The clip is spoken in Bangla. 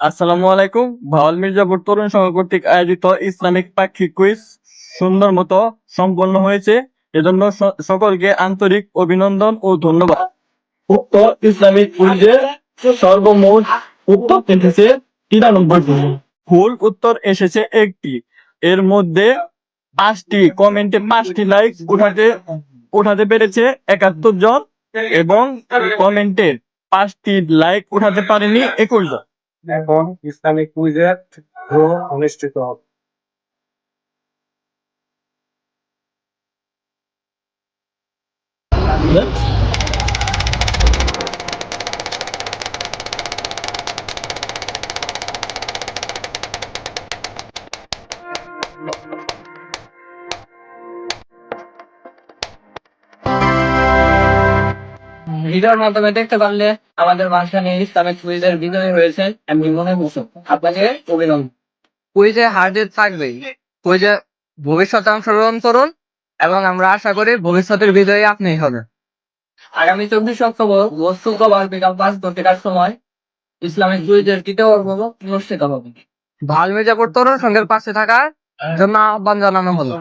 আসসালামু আলাইকুম। ভাওয়াল মির্জাপুর তরুণ সংঘ কর্তৃক আয়োজিত ইসলামিক পাক্ষিক কুইজ সুন্দর মতো সম্পন্ন হয়েছে। এজন্য সকলকে আন্তরিক অভিনন্দন ও ধন্যবাদ। উক্ত ইসলামিক কুইজে সর্বমোট উত্তর এসেছে 93টি, ভুল উত্তর এসেছে একটি। এর মধ্যে 5টি কমেন্টে 5টি লাইক উঠাতে পেরেছে 71 জন এবং কমেন্টে 5টি লাইক উঠাতে পারেনি 21 জন। এখন ইসলামিক কুইজের ড্র অনুষ্ঠিত হবে। ভিডিওর মাধ্যমে দেখতে পারলে আমাদের মাঝখানে ইসলামিক কুইজের বিজয়ী হয়েছেন এমনি মনে হচ্ছে। আপনাকে অভিনন্দন। কুইজে হার জিত থাকবেই। কুইজে ভবিষ্যতে অংশগ্রহণ করুন এবং আমরা আশা করি ভবিষ্যতের বিজয়ী আপনিই হবেন। আগামী 24 অক্টোবর শুক্রবার বিকাল 5:00 সময় ইসলামিক কুইজের দ্বিতীয় পর্ব অনুষ্ঠিত হবে। ভাওয়াল মির্জাপুর তরুণ সংঘের পাশে থাকার জন্য আহ্বান জানানো হলো।